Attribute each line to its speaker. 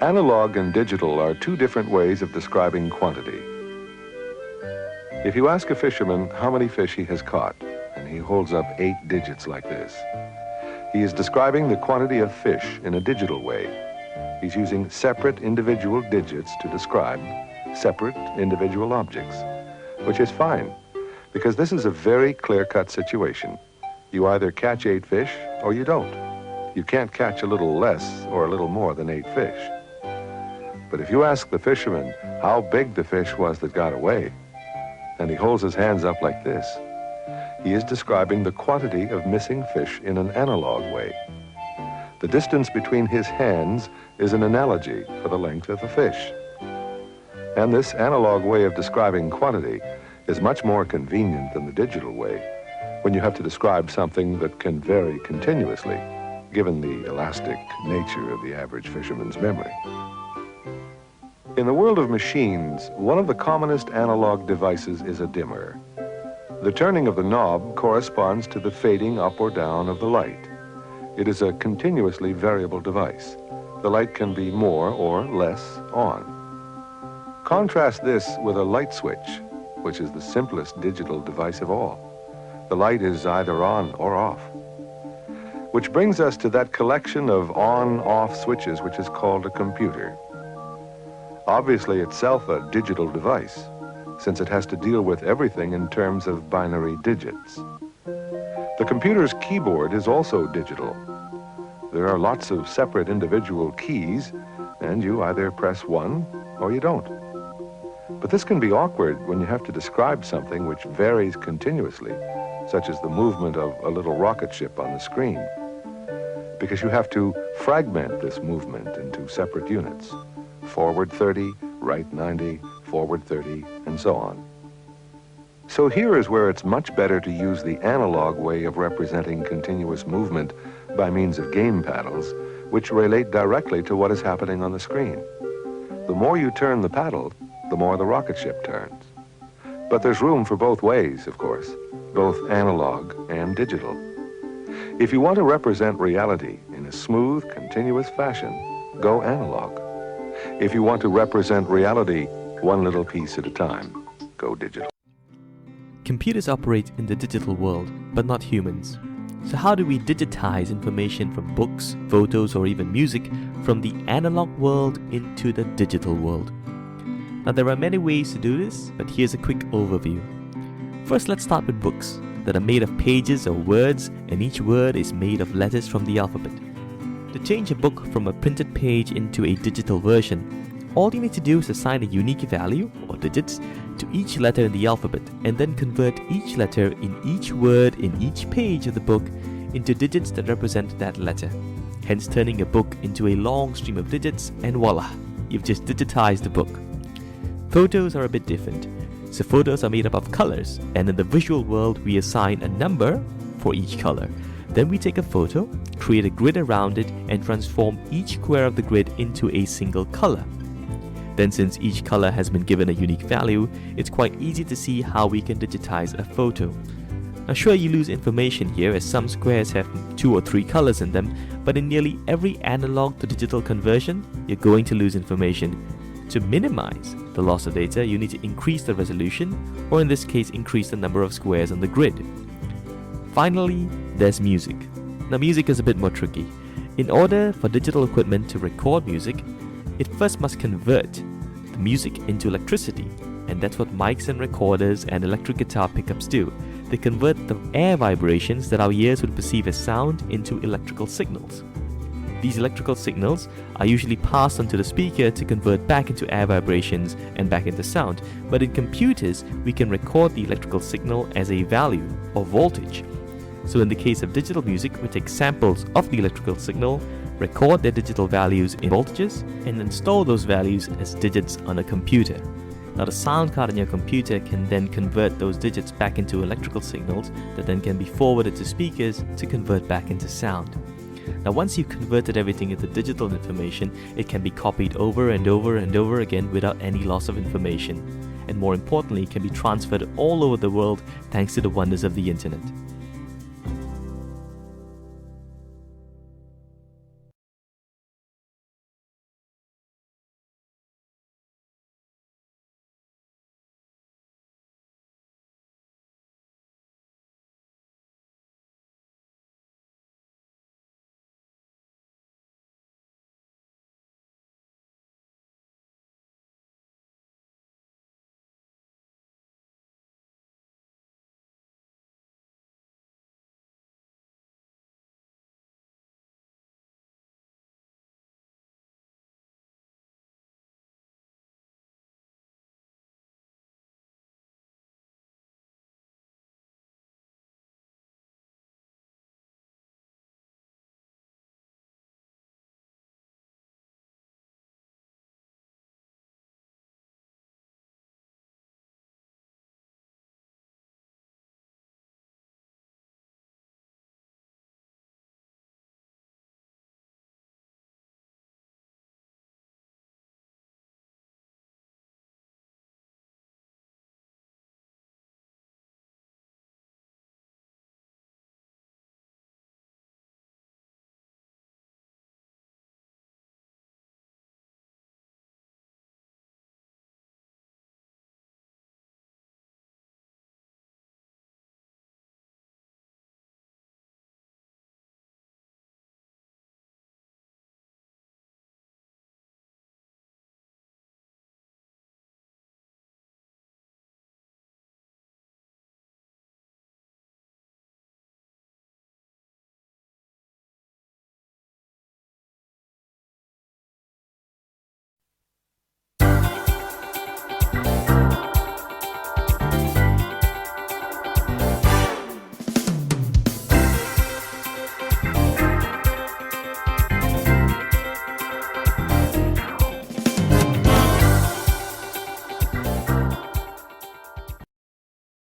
Speaker 1: Analog and digital are two different ways of describing quantity. If you ask a fisherman how many fish he has caught, and he holds up 8 digits like this, he is describing the quantity of fish in a digital way. He's using separate individual digits to describe separate individual objects, which is fine, because this is a very clear-cut situation. You either catch 8 fish or you don't. You can't catch a little less or a little more than 8 fish. But if you ask the fisherman how big the fish was that got away, and he holds his hands up like this, he is describing the quantity of missing fish in an analog way. The distance between his hands is an analogy for the length of the fish. And this analog way of describing quantity is much more convenient than the digital way when you have to describe something that can vary continuously, given the elastic nature of the average fisherman's memory. In the world of machines, one of the commonest analog devices is a dimmer. The turning of the knob corresponds to the fading up or down of the light. It is a continuously variable device. The light can be more or less on. Contrast this with a light switch, which is the simplest digital device of all. The light is either on or off. Which brings us to that collection of on-off switches which is called a computer. Obviously itself a digital device, since it has to deal with everything in terms of binary digits. The computer's keyboard is also digital. There are lots of separate individual keys, and you either press one or you don't. But this can be awkward when you have to describe something which varies continuously, such as the movement of a little rocket ship on the screen, because you have to fragment this movement into separate units. Forward 30, right 90, forward 30, and so on. So here is where it's much better to use the analog way of representing continuous movement by means of game paddles, which relate directly to what is happening on the screen. The more you turn the paddle, the more the rocket ship turns. But there's room for both ways, of course, both analog and digital. If you want to represent reality in a smooth, continuous fashion, go analog. If you want to represent reality one little piece at a time, go digital.
Speaker 2: Computers operate in the digital world, but not humans. So how do we digitize information from books, photos, or even music from the analog world into the digital world? Now there are many ways to do this, but here's a quick overview. First, let's start with books that are made of pages or words, and each word is made of letters from the alphabet. To change a book from a printed page into a digital version, all you need to do is assign a unique value, or digits, to each letter in the alphabet, and then convert each letter in each word in each page of the book into digits that represent that letter, hence turning a book into a long stream of digits, and voila, you've just digitized the book. Photos are a bit different. So photos are made up of colors, and in the visual world we assign a number for each color. Then we take a photo, create a grid around it, and transform each square of the grid into a single color. Then since each color has been given a unique value, it's quite easy to see how we can digitize a photo. Now sure, you lose information here as some squares have 2 or 3 colors in them, but in nearly every analog to digital conversion, you're going to lose information. To minimize the loss of data, you need to increase the resolution, or in this case, increase the number of squares on the grid. Finally, there's music. Now music is a bit more tricky. In order for digital equipment to record music, it first must convert the music into electricity, and that's what mics and recorders and electric guitar pickups do. They convert the air vibrations that our ears would perceive as sound into electrical signals. These electrical signals are usually passed onto the speaker to convert back into air vibrations and back into sound, but in computers we can record the electrical signal as a value or voltage. So in the case of digital music, we take samples of the electrical signal, record their digital values in voltages, and then store those values as digits on a computer. Now the sound card in your computer can then convert those digits back into electrical signals that then can be forwarded to speakers to convert back into sound. Now once you've converted everything into digital information, it can be copied over and over and over again without any loss of information. And more importantly, it can be transferred all over the world thanks to the wonders of the internet.